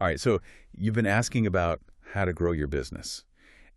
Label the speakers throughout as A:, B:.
A: All right, so you've been asking about how to grow your business,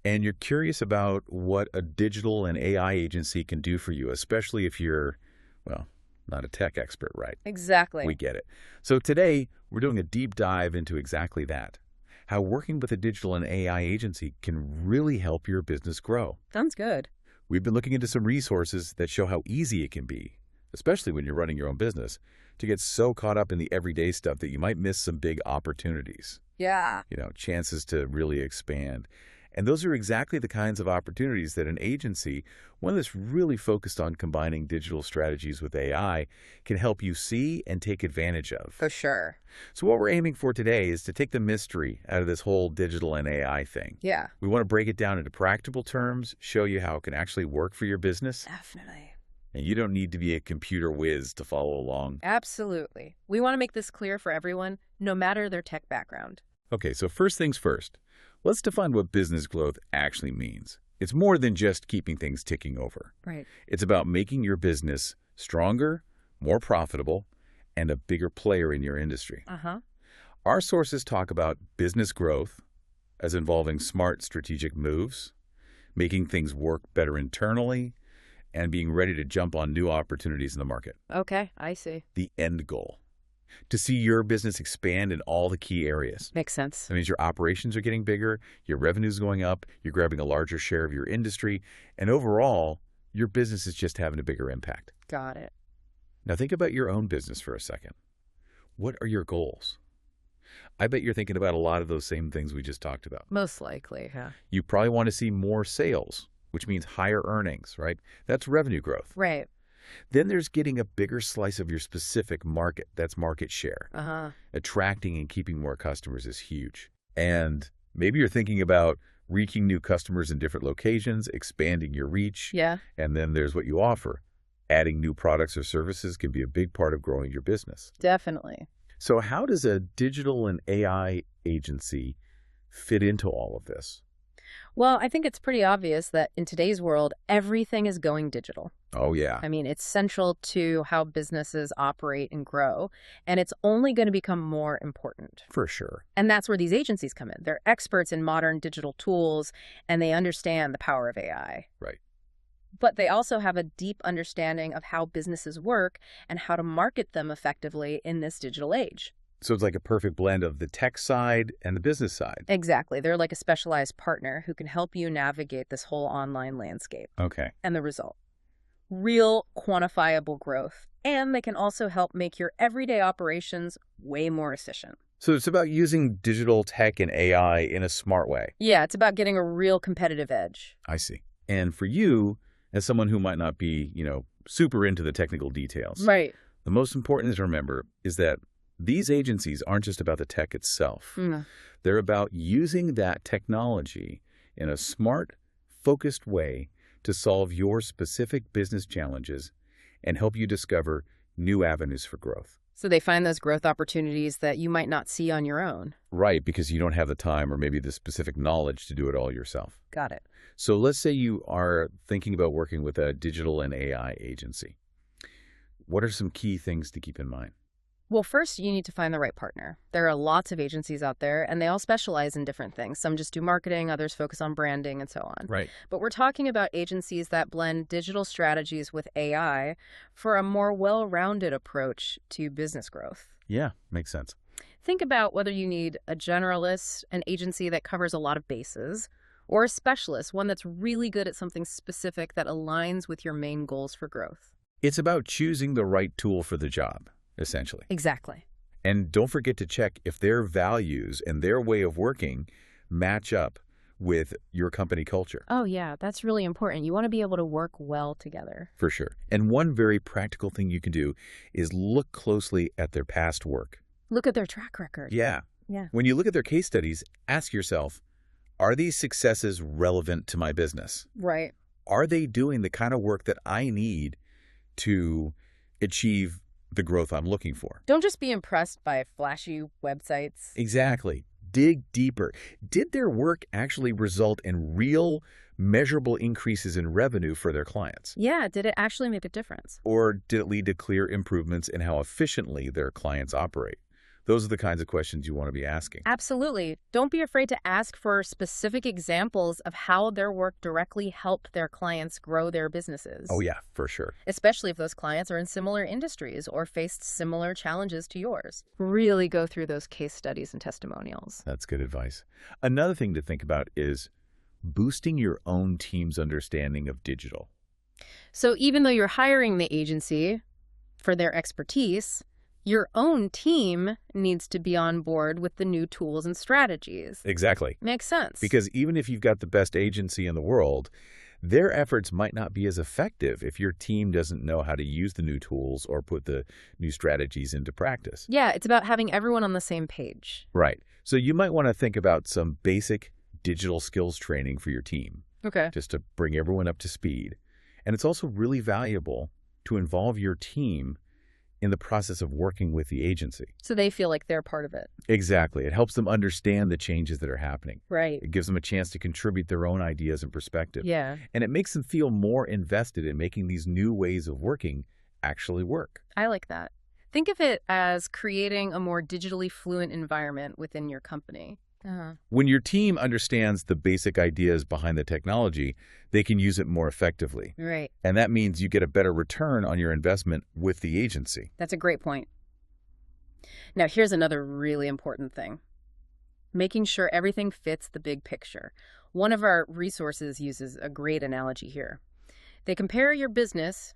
A: and you're curious about what a digital and AI agency can do for you, especially if you're, well, not a tech expert, right?
B: Exactly.
A: We get it. So today, we're doing a deep dive into exactly that, how working with a digital and AI agency can really help your business grow.
B: Sounds good.
A: We've been looking into some resources that show how easy it can be, especially when you're running your own business, to get so caught up in the everyday stuff that you might miss some big opportunities,
B: Yeah.
A: chances to really expand. And those are exactly the kinds of opportunities that an agency, one that's really focused on combining digital strategies with AI, can help you see and take advantage of.
B: For sure.
A: So what we're aiming for today is to take the mystery out of this whole digital and AI thing.
B: Yeah.
A: We want to break it down into practical terms, show you how it can actually work for your business.
B: Definitely.
A: And you don't need to be a computer whiz to follow along.
B: Absolutely. We want to make this clear for everyone, no matter their tech background.
A: Okay, so first things first, let's define what business growth actually means. It's more than just keeping things ticking over.
B: Right.
A: It's about making your business stronger, more profitable, and a bigger player in your industry.
B: Uh-huh.
A: Our sources talk about business growth as involving smart strategic moves, making things work better internally, and being ready to jump on new opportunities in the market.
B: Okay, I see.
A: The end goal, to see your business expand in all the key areas.
B: Makes sense.
A: That means your operations are getting bigger, your revenue's going up, you're grabbing a larger share of your industry, and overall, your business is just having a bigger impact.
B: Got it.
A: Now think about your own business for a second. What are your goals? I bet you're thinking about a lot of those same things we just talked about.
B: Most likely, yeah.
A: You probably want to see more sales, which means higher earnings, right? That's revenue growth.
B: Right.
A: Then there's getting a bigger slice of your specific market. That's market share.
B: Uh-huh.
A: Attracting and keeping more customers is huge. And maybe you're thinking about reaching new customers in different locations, expanding your reach.
B: Yeah.
A: And then there's what you offer. Adding new products or services can be a big part of growing your business.
B: Definitely.
A: So how does a digital and AI agency fit into all of this?
B: Well, I think it's pretty obvious that in today's world, everything is going digital.
A: Oh, yeah.
B: I mean, it's central to how businesses operate and grow, and it's only going to become more important.
A: For sure.
B: And that's where these agencies come in. They're experts in modern digital tools, and they understand the power of AI.
A: Right.
B: But they also have a deep understanding of how businesses work and how to market them effectively in this digital age.
A: So it's like a perfect blend of the tech side and the business side.
B: Exactly. They're like a specialized partner who can help you navigate this whole online landscape.
A: Okay.
B: And the result? Real quantifiable growth. And they can also help make your everyday operations way more efficient.
A: So it's about using digital tech and AI in a smart way.
B: Yeah, it's about getting a real competitive edge.
A: I see. And for you, as someone who might not be, super into the technical details,
B: Right.
A: the most important thing to remember is that these agencies aren't just about the tech itself.
B: Mm.
A: They're about using that technology in a smart, focused way to solve your specific business challenges and help you discover new avenues for growth.
B: So they find those growth opportunities that you might not see on your own.
A: Right, because you don't have the time or maybe the specific knowledge to do it all yourself.
B: Got it.
A: So let's say you are thinking about working with a digital and AI agency. What are some key things to keep in mind?
B: Well, first, you need to find the right partner. There are lots of agencies out there, and they all specialize in different things. Some just do marketing, others focus on branding, and so on.
A: Right.
B: But we're talking about agencies that blend digital strategies with AI for a more well-rounded approach to business growth.
A: Yeah, makes sense.
B: Think about whether you need a generalist, an agency that covers a lot of bases, or a specialist, one that's really good at something specific that aligns with your main goals for growth.
A: It's about choosing the right tool for the job, essentially.
B: Exactly.
A: And don't forget to check if their values and their way of working match up with your company culture.
B: Oh, yeah, that's really important. You want to be able to work well together.
A: For sure. And one very practical thing you can do is look closely at their past work.
B: Look at their track record.
A: Yeah.
B: Yeah.
A: When you look at their case studies, ask yourself, are these successes relevant to my business?
B: Right.
A: Are they doing the kind of work that I need to achieve the growth I'm looking for?
B: Don't just be impressed by flashy websites.
A: Exactly. Dig deeper. Did their work actually result in real, measurable increases in revenue for their clients?
B: Yeah, did it actually make a difference?
A: Or did it lead to clear improvements in how efficiently their clients operate? Those are the kinds of questions you want to be asking.
B: Absolutely. Don't be afraid to ask for specific examples of how their work directly helped their clients grow their
A: Oh,
B: businesses,
A: yeah, for sure.
B: especially if those clients are in similar industries or faced similar challenges to yours. Really go through those case studies and testimonials.
A: That's good advice. Another thing to think about is boosting your own team's understanding of digital.
B: So even though you're hiring the agency for their expertise, your own team needs to be on board with the new tools and strategies.
A: Exactly.
B: Makes sense.
A: Because even if you've got the best agency in the world, their efforts might not be as effective if your team doesn't know how to use the new tools or put the new strategies into practice.
B: Yeah, it's about having everyone on the same page.
A: Right. So you might want to think about some basic digital skills training for your team,
B: Okay.
A: just to bring everyone up to speed. And it's also really valuable to involve your team in the process of working with the agency.
B: So they feel like they're part of it.
A: Exactly. It helps them understand the changes that are happening.
B: Right.
A: It gives them a chance to contribute their own ideas and perspective.
B: Yeah,
A: And it makes them feel more invested in making these new ways of working actually work.
B: I like that. Think of it as creating a more digitally fluent environment within your company.
A: When your team understands the basic ideas behind the technology, they can use it more effectively.
B: Right.
A: And that means you get a better return on your investment with the agency.
B: That's a great point. Now, here's another really important thing. Making sure everything fits the big picture. One of our resources uses a great analogy here. They compare your business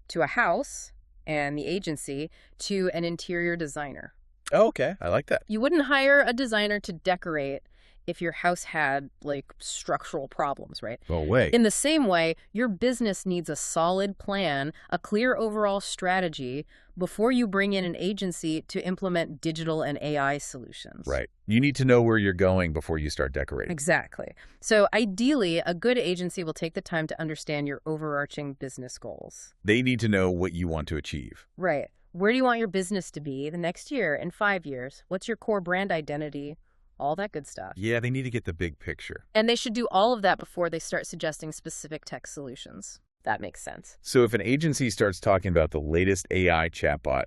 B: to a house and the agency to an interior designer.
A: Oh, okay. I like that.
B: You wouldn't hire a designer to decorate if your house had, like, structural problems, right?
A: No way.
B: In the same way, your business needs a solid plan, a clear overall strategy before you bring in an agency to implement digital and AI solutions.
A: Right. You need to know where you're going before you start decorating.
B: Exactly. So ideally, a good agency will take the time to understand your overarching business goals.
A: They need to know what you want to achieve.
B: Right. Where do you want your business to be the next year and 5 years? What's your core brand identity? All that good stuff.
A: Yeah, they need to get the big picture.
B: And they should do all of that before they start suggesting specific tech solutions. That makes sense.
A: So if an agency starts talking about the latest AI chatbot,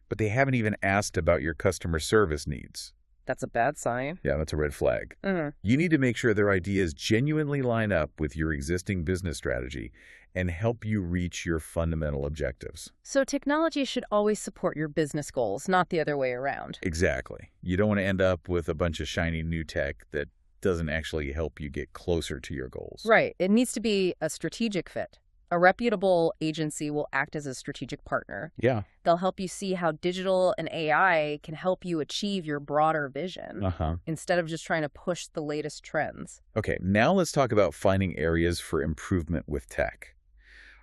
A: but they haven't even asked about your customer service needs,
B: That's a bad sign.
A: yeah, that's a red flag.
B: Mm.
A: You need to make sure their ideas genuinely line up with your existing business strategy and help you reach your fundamental objectives.
B: So technology should always support your business goals, not the other way around.
A: Exactly. You don't want to end up with a bunch of shiny new tech that doesn't actually help you get closer to your goals.
B: Right. It needs to be a strategic fit. A reputable agency will act as a strategic partner.
A: Yeah.
B: They'll help you see how digital and AI can help you achieve your broader vision instead of just trying to push the latest trends.
A: Okay, now let's talk about finding areas for improvement with tech.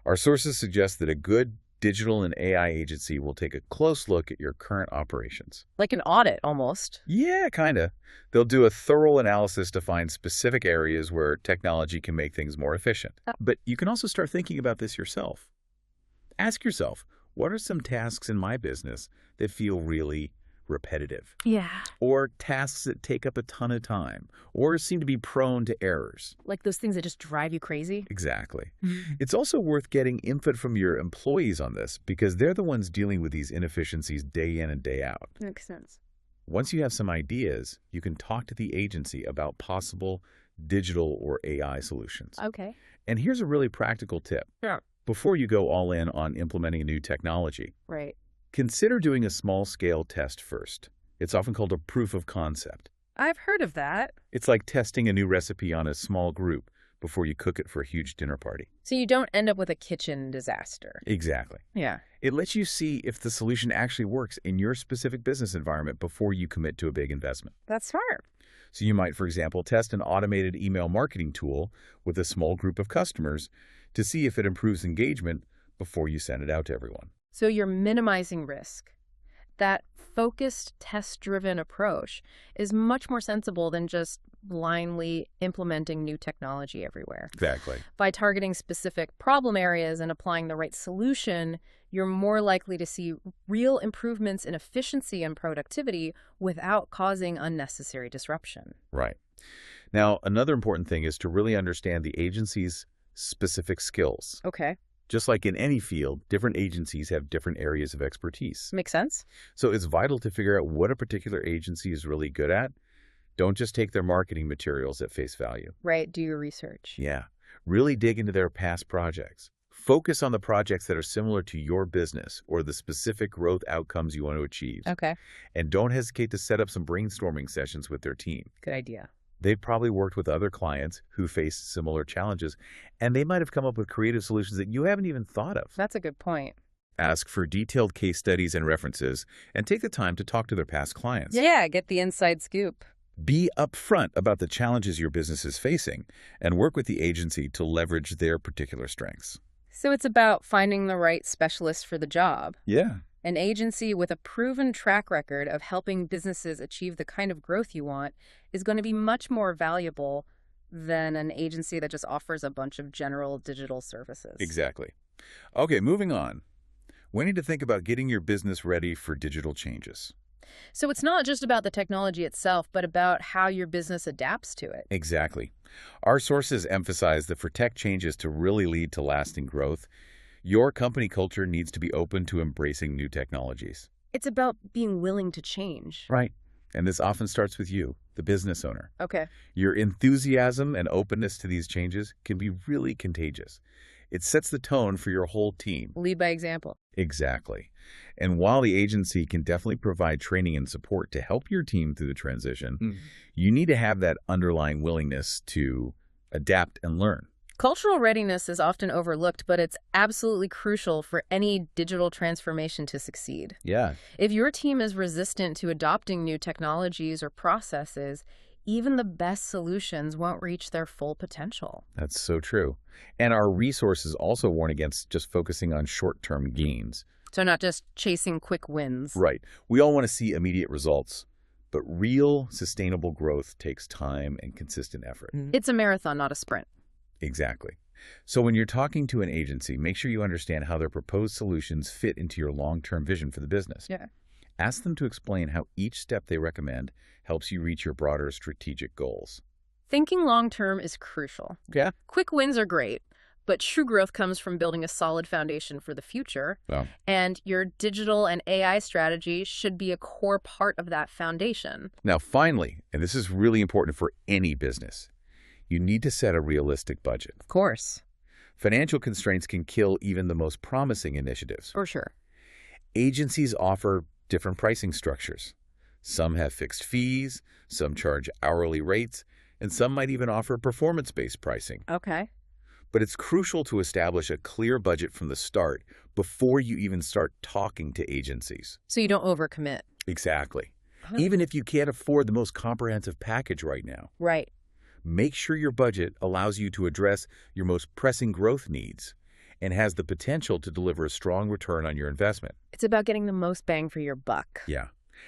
A: Our sources suggest that a good digital and AI agency will take a close look at your current operations.
B: Like an audit, almost.
A: Yeah, kind of. They'll do a thorough analysis to find specific areas where technology can make things more efficient. But you can also start thinking about this yourself. Ask yourself, what are some tasks in my business that feel really repetitive?
B: Yeah.
A: Or tasks that take up a ton of time, or seem to be prone to errors?
B: Like those things that just drive you crazy?
A: Exactly. It's also worth getting input from your employees on this because they're the ones dealing with these inefficiencies day in and day out.
B: Makes sense.
A: Once you have some ideas, you can talk to the agency about possible digital or AI solutions.
B: Okay.
A: And here's a really practical tip.
B: Yeah.
A: Before you go all in on implementing a new technology,
B: Right.
A: consider doing a small-scale test first. It's often called a proof of concept.
B: I've heard of that.
A: It's like testing a new recipe on a small group before you cook it for a huge dinner party.
B: So you don't end up with a kitchen disaster.
A: Exactly.
B: Yeah.
A: It lets you see if the solution actually works in your specific business environment before you commit to a big investment.
B: That's smart.
A: So you might, for example, test an automated email marketing tool with a small group of customers to see if it improves engagement before you send it out to everyone.
B: So you're minimizing risk. That focused, test-driven approach is much more sensible than just blindly implementing new technology everywhere.
A: Exactly.
B: By targeting specific problem areas and applying the right solution, you're more likely to see real improvements in efficiency and productivity without causing unnecessary disruption.
A: Right. Now, another important thing is to really understand the agency's specific skills.
B: Okay.
A: Just like in any field, different agencies have different areas of expertise.
B: Makes sense?
A: So it's vital to figure out what a particular agency is really good at. Don't just take their marketing materials at face value.
B: Right, do your research.
A: Yeah, really dig into their past projects. Focus on the projects that are similar to your business or the specific growth outcomes you want to achieve.
B: Okay,
A: And don't hesitate to set up some brainstorming sessions with their team.
B: good idea.
A: They've probably worked with other clients who face similar challenges, and they might have come up with creative solutions that you haven't even thought of.
B: That's a good point.
A: Ask for detailed case studies and references, and take the time to talk to their past clients.
B: Yeah, get the inside scoop.
A: Be upfront about the challenges your business is facing, and work with the agency to leverage their particular strengths.
B: So it's about finding the right specialist for the job.
A: Yeah.
B: An agency with a proven track record of helping businesses achieve the kind of growth you want is going to be much more valuable than an agency that just offers a bunch of general digital services.
A: Exactly. Okay, moving on. We need to think about getting your business ready for digital changes.
B: So it's not just about the technology itself, but about how your business adapts to it.
A: Exactly. Our sources emphasize that for tech changes to really lead to lasting growth, your company culture needs to be open to embracing new technologies.
B: It's about being willing to change.
A: Right. And this often starts with you, the business owner.
B: Okay.
A: Your enthusiasm and openness to these changes can be really contagious. It sets the tone for your whole team.
B: Lead by example.
A: Exactly. And while the agency can definitely provide training and support to help your team through the transition, you need to have that underlying willingness to adapt and learn.
B: Cultural readiness is often overlooked, but it's absolutely crucial for any digital transformation to succeed.
A: Yeah.
B: If your team is resistant to adopting new technologies or processes, even the best solutions won't reach their full potential.
A: That's so true. And our resources also warn against just focusing on short-term gains.
B: So not just chasing quick wins.
A: Right. We all want to see immediate results, but real sustainable growth takes time and consistent effort.
B: It's a marathon, not a sprint.
A: Exactly. So when you're talking to an agency, make sure you understand how their proposed solutions fit into your long-term vision for the business.
B: Yeah.
A: Ask them to explain how each step they recommend helps you reach your broader strategic goals.
B: Thinking long-term is crucial.
A: Yeah.
B: Quick wins are great, but true growth comes from building a solid foundation for the future.
A: Well,
B: And your digital and AI strategy should be a core part of that foundation.
A: now finally, and this is really important for any business, you need to set a realistic budget.
B: Of course.
A: Financial constraints can kill even the most promising initiatives.
B: For sure.
A: Agencies offer different pricing structures. Some have fixed fees, some charge hourly rates, and some might even offer performance-based pricing.
B: Okay.
A: But it's crucial to establish a clear budget from the start before you even start talking to agencies.
B: So you don't overcommit.
A: Exactly.
B: Huh.
A: Even if you can't afford the most comprehensive package right now,
B: Right.
A: make sure your budget allows you to address your most pressing growth needs and has the potential to deliver a strong return on your investment.
B: It's about getting the most bang for your buck.
A: Yeah.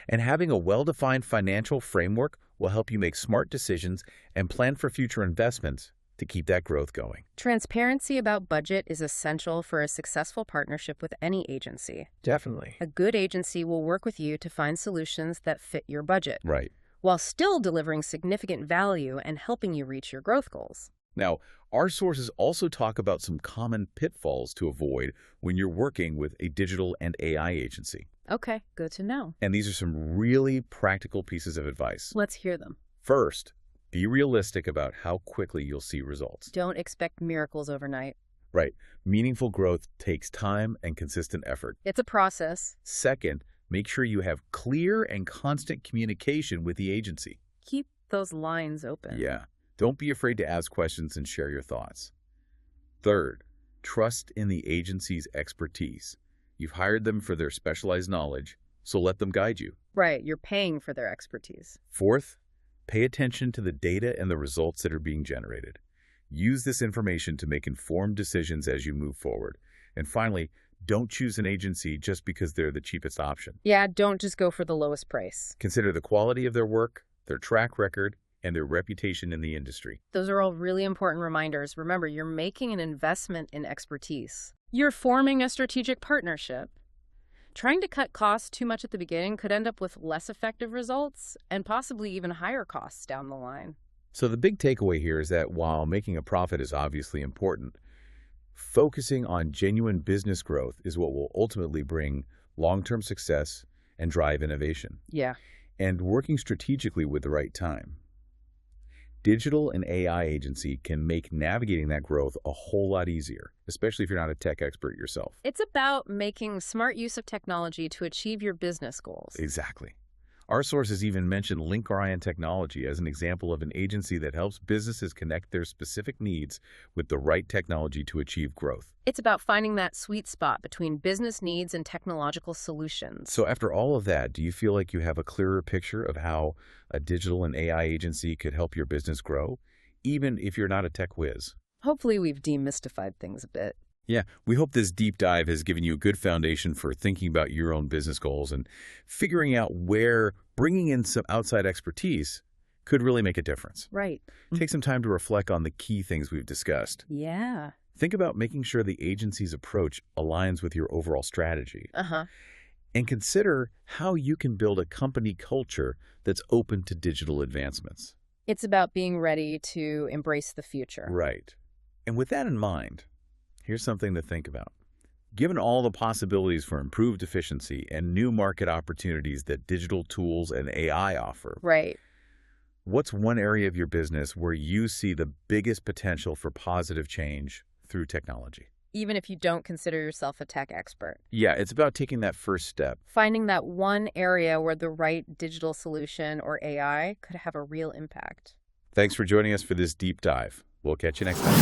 A: And having a well-defined financial framework will help you make smart decisions and plan for future investments to keep that growth going.
B: Transparency about budget is essential for a successful partnership with any agency.
A: Definitely.
B: A good agency will work with you to find solutions that fit your budget,
A: Right.
B: while still delivering significant value and helping you reach your growth goals.
A: Now, our sources also talk about some common pitfalls to avoid when you're working with a digital and AI agency.
B: Okay, good to know.
A: And these are some really practical pieces of advice.
B: Let's hear them.
A: First, be realistic about how quickly you'll see results.
B: Don't expect miracles overnight.
A: Right. Meaningful growth takes time and consistent effort.
B: It's a process.
A: Second, make sure you have clear and constant communication with the agency.
B: Keep those lines open.
A: Yeah. Don't be afraid to ask questions and share your thoughts. Third, trust in the agency's expertise. You've hired them for their specialized knowledge, so let them guide you.
B: Right, you're paying for their expertise.
A: Fourth, pay attention to the data and the results that are being generated. Use this information to make informed decisions as you move forward. And finally, don't choose an agency just because they're the cheapest option.
B: Yeah, don't just go for the lowest price.
A: Consider the quality of their work, their track record, and their reputation in the industry.
B: Those are all really important reminders. Remember, you're making an investment in expertise. You're forming a strategic partnership. Trying to cut costs too much at the beginning could end up with less effective results and possibly even higher costs down the line.
A: So the big takeaway here is that while making a profit is obviously important, Focusing on genuine business growth is what will ultimately bring long-term success and drive innovation.
B: Yeah.
A: And working strategically with the right time. Digital and AI agency can make navigating that growth a whole lot easier, especially if you're not a tech expert yourself.
B: It's about making smart use of technology to achieve your business goals.
A: Exactly. Our sources even mention Link Orion Technology as an example of an agency that helps businesses connect their specific needs with the right technology to achieve growth.
B: It's about finding that sweet spot between business needs and technological solutions.
A: So after all of that, do you feel like you have a clearer picture of how a digital and AI agency could help your business grow, even if you're not a tech whiz?
B: Hopefully we've demystified things a bit.
A: Yeah, we hope this deep dive has given you a good foundation for thinking about your own business goals and figuring out where bringing in some outside expertise could really make a difference.
B: Right.
A: Take some time to reflect on the key things we've discussed.
B: Yeah.
A: Think about making sure the agency's approach aligns with your overall strategy. And consider how you can build a company culture that's open to digital advancements.
B: It's about being ready to embrace the future.
A: Right. And with that in mind, here's something to think about. Given all the possibilities for improved efficiency and new market opportunities that digital tools and AI offer,
B: Right.
A: what's one area of your business where you see the biggest potential for positive change through technology?
B: Even if you don't consider yourself a tech expert.
A: Yeah, it's about taking that first step.
B: Finding that one area where the right digital solution or AI could have a real impact.
A: Thanks for joining us for this deep dive. We'll catch you next time.